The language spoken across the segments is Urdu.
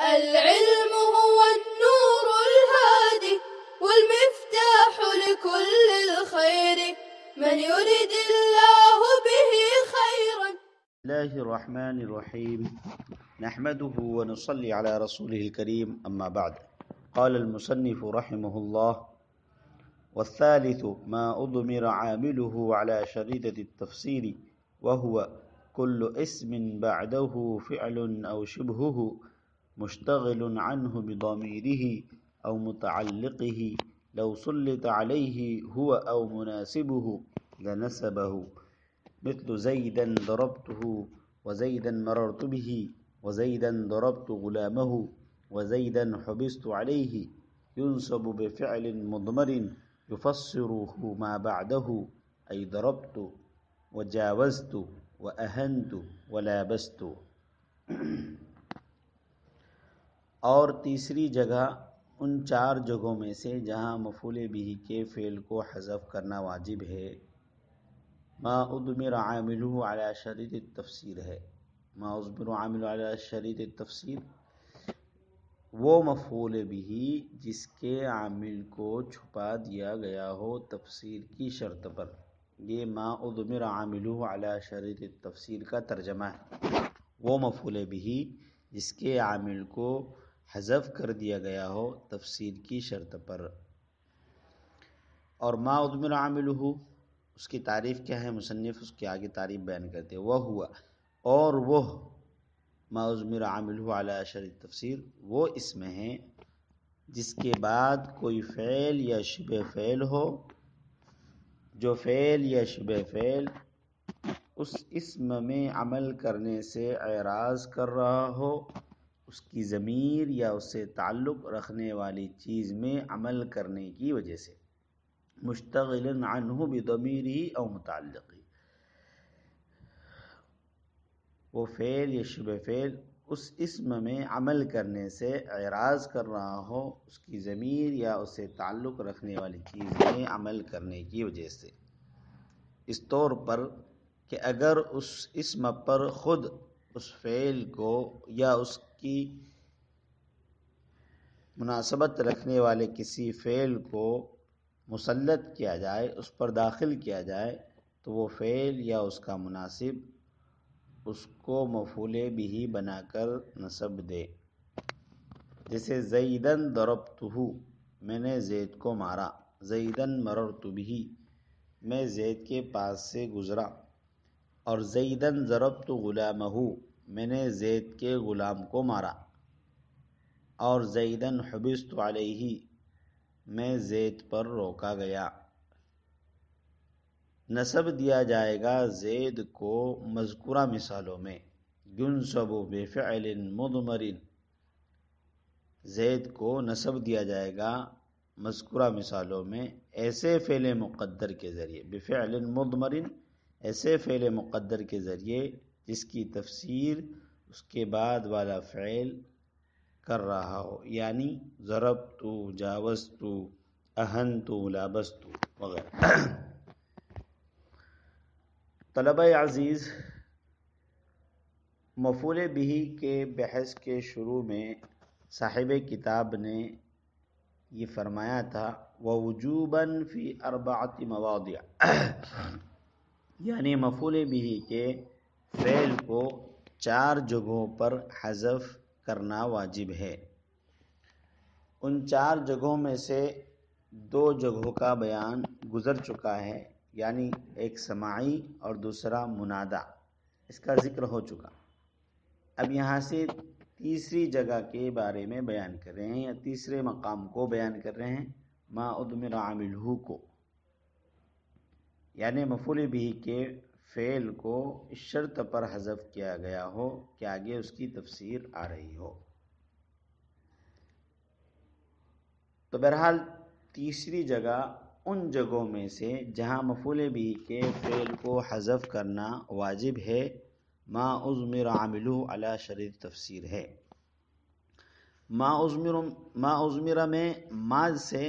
العلم هو النور الهادي والمفتاح لكل الخير من يرد الله به خيرا. بسم الله الرحمن الرحيم نحمده ونصلي على رسوله الكريم أما بعد. قال المصنف رحمه الله: والثالث ما أضمر عامله على شريطة التفسير وهو كل اسم بعده فعل أو شبهه مشتغل عنه بضميره أو متعلقه لو سلط عليه هو أو مناسبه لنسبه، مثل زيدا ضربته وزيدا مررت به وزيدا ضربت غلامه وزيدا حبست عليه، ينسب بفعل مضمر يفسره ما بعده، أي ضربت وجاوزت وأهنت ولابست. اور تیسری جگہ ان چار جگہوں میں سے جہاں مفعول بہ کے فعل کو حذف کرنا واجب ہے، ما اضمر عاملہ علی شرط التفسیر ہے. ما اضمر عاملہ علی شرط التفسیر وہ مفعول بہ جس کے عامل کو چھپا دیا گیا ہو تفسیر کی شرط پر. یہ ما اضمر عاملہ علی شرط التفسیر کا ترجمہ ہے. وہ مفعول بہ جس کے عامل کو حذف کر دیا گیا ہو تفسیر کی شرط پر. اور ما اضمر عاملہ اس کی تعریف کیا ہے؟ مصنف اس کے آگے تعریف بیان کرتے ہیں. وہ ہوا اور وہ ما اضمر عاملہ علی شرط تفسیر وہ اسم ہیں جس کے بعد کوئی فعل یا شبہ فعل ہو، جو فعل یا شبہ فعل اس اسم میں عمل کرنے سے اعراض کر رہا ہو، اس کی ضمیر یا اس سے تعلق رکھنے والی چیز میں عمل کرنے کی وجہ سے. مشتغل عنہ بضمیرہ او متعلقہ، وہ فعل یا شبہ فعل اس اسم میں عمل کرنے سے اعراض کر رہا ہو، اس کی ضمیر یا اس سے تعلق رکھنے والی چیز میں عمل کرنے کی وجہ سے. اس طور پر کہ اگر اس اسم پر خود اس فعل کو یا اس کی مناسبت رکھنے والے کسی فعل کو مسلط کیا جائے، اس پر داخل کیا جائے، تو وہ فعل یا اس کا مناسب اس کو مفعول بہ بنا کر نصب دے. جیسے زیدن ضربتہ میں نے زید کو مارا، زیدن مررت بہ میں زید کے پاس سے گزرا، اور زیدن ضربت غلامہ میں نے زید کے غلام کو مارا، اور زیدن حبست علیہ میں زید پر روکا گیا. نسب دیا جائے گا زید کو مذکورہ مثالوں میں. ينسب بفعل مضمر، زید کو نسب دیا جائے گا مذکورہ مثالوں میں ایسے فعل مقدر کے ذریعے، بفعل مضمر ایسے فعل مقدر کے ذریعے جس کی تفسیر اس کے بعد والا فعل کر رہا ہو، یعنی ضربت، جاوزت، اہنت، لابست وغیرہ. طلبہ عزیز، مفعول بہ کے بحث کے شروع میں صاحب کتاب نے یہ فرمایا تھا ووجوباً فی 4 مواضع، یعنی مفعول بہ کے فعل کو 4 جگہوں پر حذف کرنا واجب ہے. ان 4 جگہوں میں سے 2 جگہوں کا بیان گزر چکا ہے، یعنی ایک سماعی اور دوسرا منادا، اس کا ذکر ہو چکا. اب یہاں سے تیسری جگہ کے بارے میں بیان کر رہے ہیں، یا تیسرے مقام کو بیان کر رہے ہیں، ما اضمر عاملہ کو، یعنی مفعول بہ کے فعل کو اس شرط پر حذف کیا گیا ہو کہ آگے اس کی تفسیر آ رہی ہو. تو بہرحال تیسری جگہ ان جگہوں میں سے جہاں مفعول بہ کے فعل کو حذف کرنا واجب ہے، ما اضمر عاملہ علی شرط تفسیر ہے. ما اضمر میں ما سے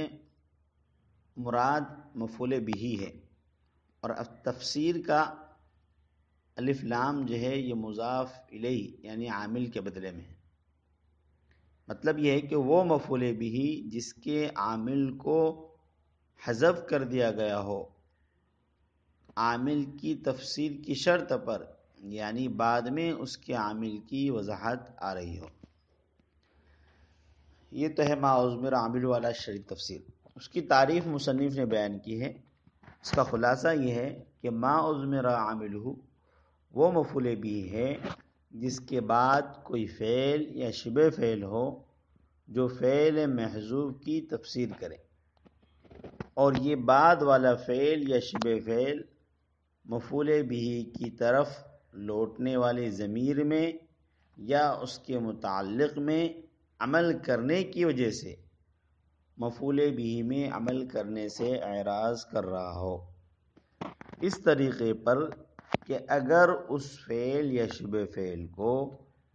مراد مفعول بہ ہے، اور تفسیر کا الف لام جو ہے یہ مضاف الیہ یعنی عامل کے بدلے میں ہے. مطلب یہ ہے کہ وہ مفعول بھی جس کے عامل کو حذف کر دیا گیا ہو عامل کی تفسیر کی شرط پر، یعنی بعد میں اس کے عامل کی وضاحت آ رہی ہو۔ یہ تو ہے ما اضمر عامل والا شرط تفسیر۔ اس کی تعریف مصنف نے بیان کی ہے۔ اس کا خلاصہ یہ ہے کہ ما اضمر عاملہ وہ مفعول بھی ہے جس کے بعد کوئی فعل یا شبہ فعل ہو جو فعل محذوف کی تفسیر کرے، اور یہ بعد والا فعل یا شبہ فعل مفعول بھی کی طرف لوٹنے والی ضمیر میں یا اس کے متعلق میں عمل کرنے کی وجہ سے مفعول بھی میں عمل کرنے سے اعراض کر رہا ہو، اس طریقے پر کہ اگر اس فعل یا شبہ فعل کو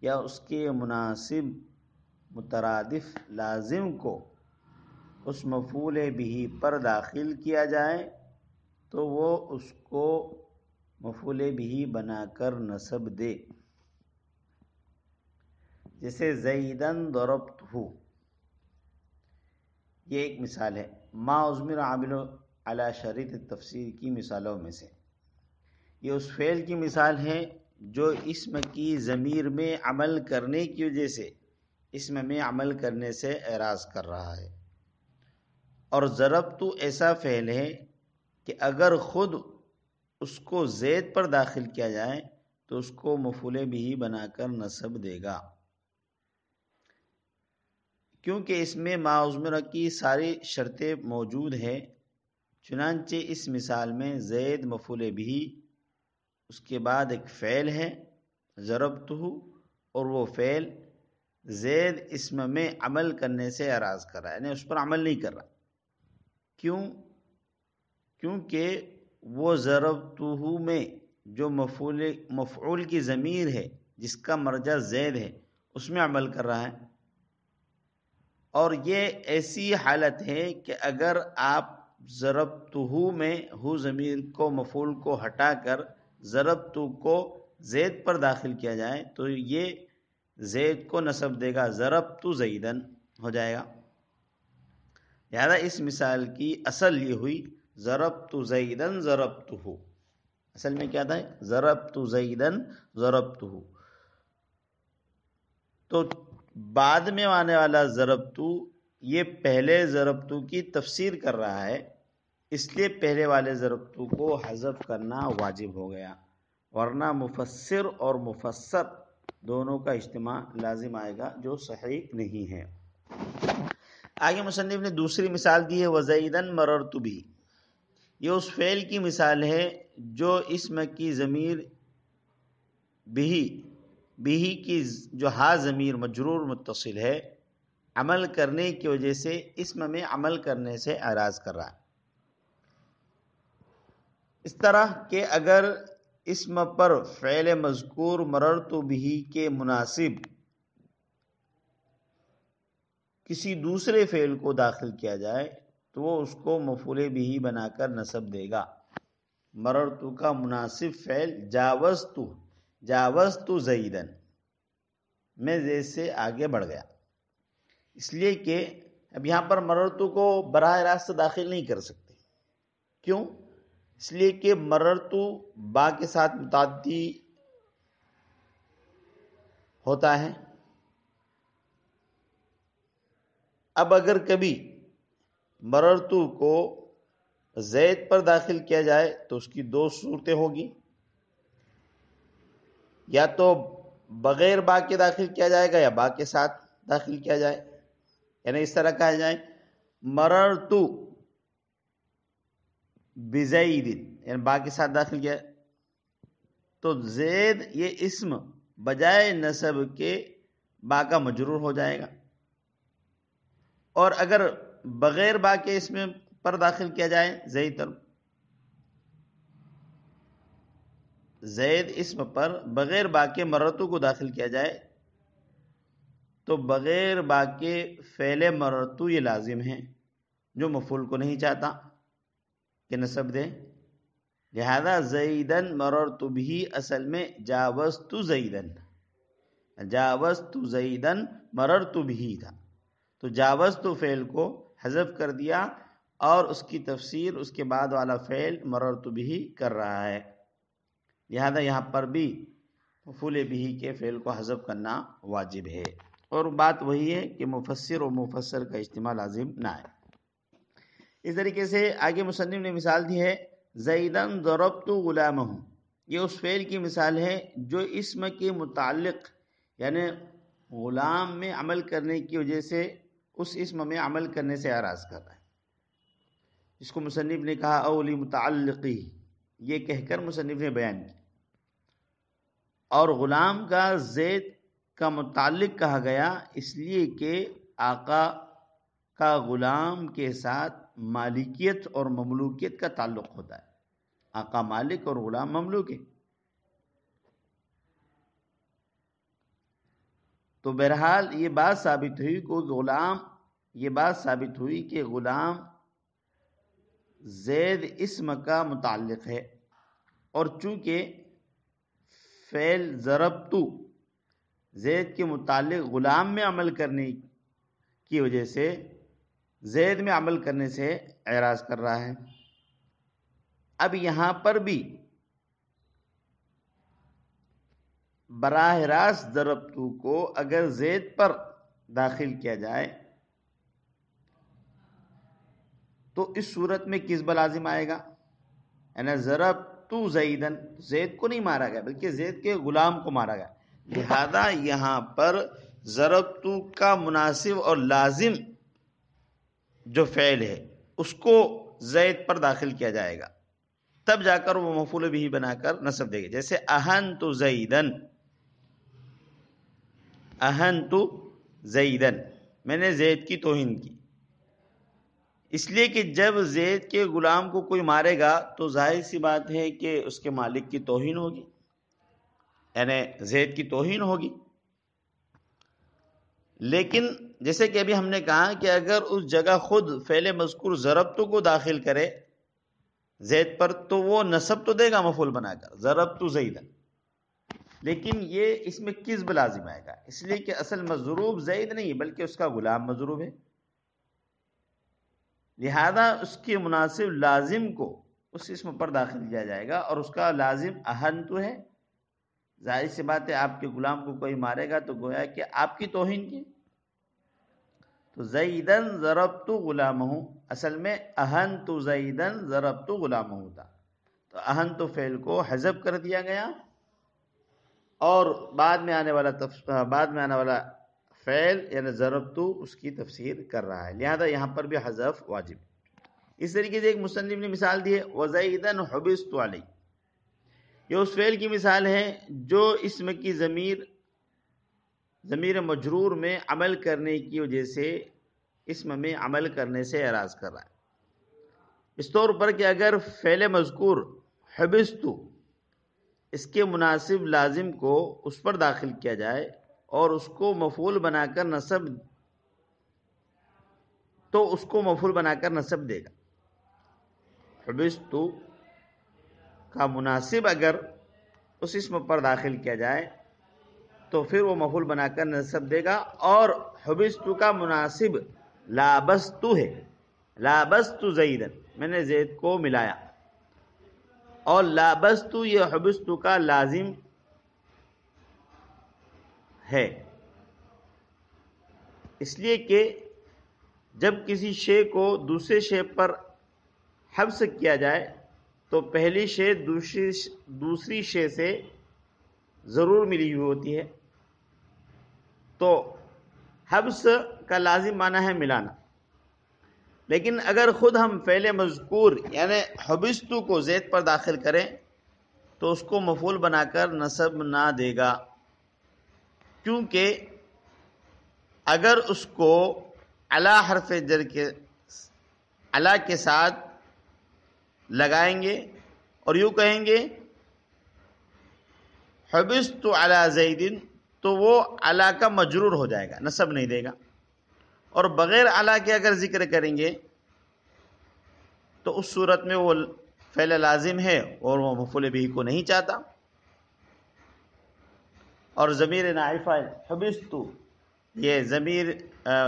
یا اس کے مناسب مترادف لازم کو اس مفعول بھی پر داخل کیا جائے تو وہ اس کو مفعول بھی بنا کر نصب دے۔ جیسے زیدن ضربتہ، یہ ایک مثال ہے ما اضمر عامل علی شرط تفسیر کی مثالوں میں سے۔ یہ اس فعل کی مثال ہے جو اسم کی ضمیر میں عمل کرنے کی وجہ سے اسم میں عمل کرنے سے اعراض کر رہا ہے، اور ضربتو ایسا فعل ہے کہ اگر خود اس کو زید پر داخل کیا جائے تو اس کو مفعول بھی بنا کر نصب دے گا، کیونکہ اس میں ما اضمر کی ساری شرطیں موجود ہیں۔ چنانچہ اس مثال میں زید مفعول بھی، اس کے بعد ایک فعل ہے ضربتہ، اور وہ فعل زید اسم میں عمل کرنے سے اعراض کر رہا ہے، یعنی اس پر عمل نہیں کر رہا۔ کیونکہ وہ ضربتہ میں جو مفعول کی ضمیر ہے جس کا مرجع زید ہے اس میں عمل کر رہا ہے، اور یہ ایسی حالت ہے کہ اگر آپ ضربتہ میں ہو ضمیر کو مفعول کو ہٹا کر ضربتہ کو زید پر داخل کیا جائے تو یہ زید کو نصب دے گا، ضربت زیدن ہو جائے گا۔ لہذا اس مثال کی اصل یہ ہوئی ضربت زیدن ضربتہ، اصل میں کیا تھا؟ ضربت زیدن ضربتہ۔ تو بعد میں آنے والا ضربتو یہ پہلے ضربتو کی تفسیر کر رہا ہے، اس لیے پہلے والے ضربتو کو حذف کرنا واجب ہو گیا، ورنہ مفسر اور مفسر دونوں کا اجتماع لازم آئے گا جو صحیح نہیں ہے۔ آگے مصنف نے دوسری مثال دی ہے وزیدن مررت بھی۔ یہ اس فعل کی مثال ہے جو اسم کی ضمیر بھی کی جو ہا ضمیر مجرور متصل ہے عمل کرنے کی وجہ سے اسم میں عمل کرنے سے اعراض کر رہا ہے۔ اس طرح کہ اگر اسم پر فعل مذکور مررت بھی کے مناسب کسی دوسرے فعل کو داخل کیا جائے تو وہ اس کو مفعول بھی بنا کر نصب دے گا۔ مررت کا مناسب فعل جاوزت زیدن، میں زید سے آگے بڑھ گیا، اس لیے کہ اب یہاں پر مررت کو براہ راست داخل نہیں کر سکتے۔ کیوں؟ اس لیے کہ مررت با کے ساتھ متعدی ہوتا ہے۔ اب اگر کبھی مررت کو زید پر داخل کیا جائے تو اس کی دو صورتیں ہوگی، یا تو بغیر با کے داخل کیا جائے گا یا با کے ساتھ داخل کیا جائے، یعنی اس طرح کہا جائے مررت بزید، یعنی با کے ساتھ داخل کیا تو زید یہ اسم بجائے نصب کے با کا مجرور ہو جائے گا، اور اگر بغیر با کے اسم پر داخل کیا جائے زید اسم پر بغیر با کے مررتو کو داخل کیا جائے تو بغیر با کے فعل مررتو یہ لازم ہے جو مفعول کو نہیں چاہتا کہ نصب دے، لہذا زیدن مررت بھی اصل میں جاوزت زیدن، جاوزت زیدن مررت بھی تھا، تو جاوزت فعل کو حذف کر دیا اور اس کی تفسیر اس کے بعد والا فعل مررت بھی کر رہا ہے، لہذا یہاں پر بھی مفعول بھی کے فعل کو حذف کرنا واجب ہے، اور بات وہی ہے کہ مفسر اور مفسر کا اجتماع لازم نہ ہے۔ اس طریقے سے آگے مصنف نے مثال دی ہے زیدن ضربت غلامہ، یہ اس فعل کی مثال ہے جو اسم کے متعلق یعنی غلام میں عمل کرنے کی وجہ سے اس اسم میں عمل کرنے سے اعراض کر رہا ہے، جس کو مصنف نے کہا اولی متعلقی، یہ کہہ کر مصنف نے بیان کیا، اور غلام کا زید کا متعلق کہا گیا اس لیے کہ آقا کا غلام کے ساتھ مالکیت اور مملوکیت کا تعلق ہوتا ہے، آقا مالک اور غلام مملوک ہے۔ تو بہرحال یہ بات ثابت ہوئی کہ غلام زید اسم کا متعلق ہے، اور چونکہ فعل ضربتو زید کے متعلق غلام میں عمل کرنے کی وجہ سے زید میں عمل کرنے سے اعراض کر رہا ہے۔ اب یہاں پر بھی براہ راست ضربتو کو اگر زید پر داخل کیا جائے تو اس صورت میں کسب لازم آئے گا، یعنی ضربتو زیدن، زید کو نہیں مارا گیا بلکہ زید کے غلام کو مارا گیا، لہذا یہاں پر ضربتو کا مناسب اور لازم جو فعل ہے اس کو زید پر داخل کیا جائے گا، تب جا کر وہ مفعول بھی بنا کر نصب دے گا۔ جیسے اہنت زیدن، اہنت زیدن، میں نے زید کی توہین کی، اس لیے کہ جب زید کے غلام کو کوئی مارے گا تو ظاہر سی بات ہے کہ اس کے مالک کی توہین ہوگی، یعنی زید کی توہین ہوگی۔ لیکن جیسے کہ ابھی ہم نے کہا کہ اگر اس جگہ خود فعل مذکور ضربتو کو داخل کرے زید پر تو وہ نصب تو دے گا مفعول بنا کر ضربتو زیدن، لیکن یہ اس میں کسب لازم آئے گا، اس لیے کہ اصل مضروب زید نہیں بلکہ اس کا غلام مضروب ہے، لہذا اس کے مناسب لازم کو اس اسم پر داخل کیا جائے گا، اور اس کا لازم اہنتو ہے۔ ظاہر سی بات ہے آپ کے غلام کو کوئی مارے گا تو گویا کہ آپ کی توہین کی، تو زیدن ضربت غلامہ اصل میں اہنت زیدن ضربت غلامہ تھا، تو اہنت فعل کو حذف کر دیا گیا، اور بعد میں آنے والا فعل یعنی ضربت اس کی تفسیر کر رہا ہے، لہذا یہاں پر بھی حذف واجب۔ اس طریقے سے ایک مصنف نے مثال دی ہے وزیدن حبست علیہ، یہ اس فعل کی مثال ہے جو اسم کی ضمیر مجرور میں عمل کرنے کی وجہ سے اسم میں عمل کرنے سے اعراض کر رہا ہے، اس طور پر کہ اگر فعل مذکور حبست اس کے مناسب لازم کو اس پر داخل کیا جائے اور اس کو مفعول بنا کر نصب دے گا، حبست کا مناسب اگر اس اسم پر داخل کیا جائے تو پھر وہ مفعول بنا کر نصب دے گا، اور حبست کا مناسب لابست ہے، لابست زیدن، میں نے زید کو ملایا، اور لابست یہ حبست کا لازم ہے، اس لیے کہ جب کسی شے کو دوسرے شے پر حبس کیا جائے تو پہلی شے دوسری شے سے ضرور ملی ہوئی ہوتی ہے، تو حبس کا لازم معنی ہے ملانا، لیکن اگر خود ہم فعل مذکور یعنی حبست کو زید پر داخل کریں تو اس کو مفعول بنا کر نصب نہ دے گا، کیونکہ اگر اس کو علی حرف جر کے ساتھ لگائیں گے اور یوں کہیں گے حبست علی زیدن تو وہ علی کا مجرور ہو جائے گا، نصب نہیں دے گا، اور بغیر علی کے اگر ذکر کریں گے تو اس صورت میں وہ فعل لازم ہے اور وہ مفعول بھی کو نہیں چاہتا، اور ضمیر نائب فاعل حبست، یہ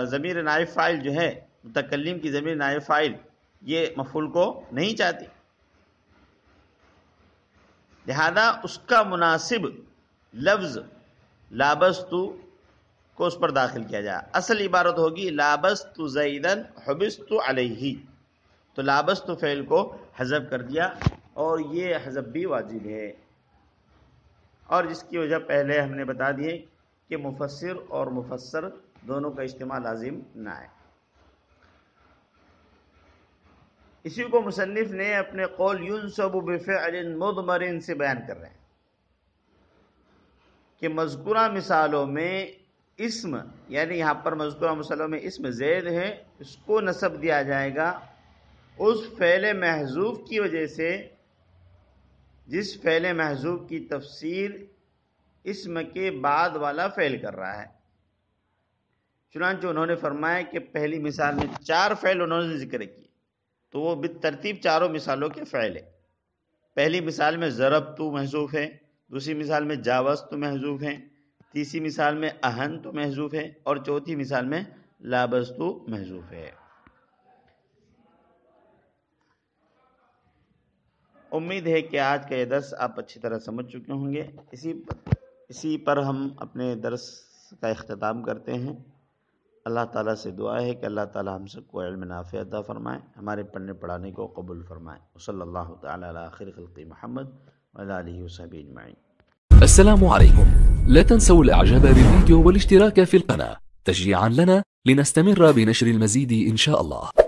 ضمیر نائب فاعل جو ہے متکلم کی ضمیر نائب فاعل یہ مفعول کو نہیں چاہتی، لہذا اس کا مناسب لفظ لابست کو اس پر داخل کیا جائے. اصل عبارت ہوگی لابست زیدن حبست علیہ، تو لابست فعل کو حذف کر دیا اور یہ حذف بھی واجب ہے، اور جس کی وجہ پہلے ہم نے بتا دی ہے کہ مفسر اور مفسر دونوں کا اجتماع لازم نہ ہے. اسی کو مصنف نے اپنے قول ينصب بفعل مضمر سے بیان کر رہے ہیں کہ مذکورہ مثالوں میں اسم، یعنی یہاں پر مذکورہ مثالوں میں اسم زید ہے، اس کو نصب دیا جائے گا اس فعل محذوف کی وجہ سے جس فعل محذوف کی تفسیر اسم کے بعد والا فعل کر رہا ہے. چنانچہ انہوں نے فرمایا کہ پہلی مثال میں 4 فعل انہوں نے ذکر کیے، تو وہ بالترتیب چاروں مثالوں کے فعل ہے. پہلی مثال میں ضربت محذوف ہے، دوسری مثال میں جاوزت محذوف ہے، تیسری مثال میں اہنت محذوف ہے، اور چوتھی مثال میں لابست محذوف ہے. امید ہے کہ آج کا یہ درس آپ اچھی طرح سمجھ چکے ہوں گے. اسی پر ہم اپنے درس کا اختتام کرتے ہیں. اللہ تعالیٰ سے دعا ہے کہ اللہ تعالیٰ ہم سب کو علم نافع عطا فرمائے، ہمارے پڑھنے پڑھانے کو قبول فرمائے. وصلی اللہ تعالیٰ علی خیر خلق محمد وعلی آلہ وصحبہ اجمعین. السلام عليكم. لا تنسوا الاعجاب بالفيديو والاشتراك في القناة تشجيعا لنا لنستمر بنشر المزيد إن شاء الله.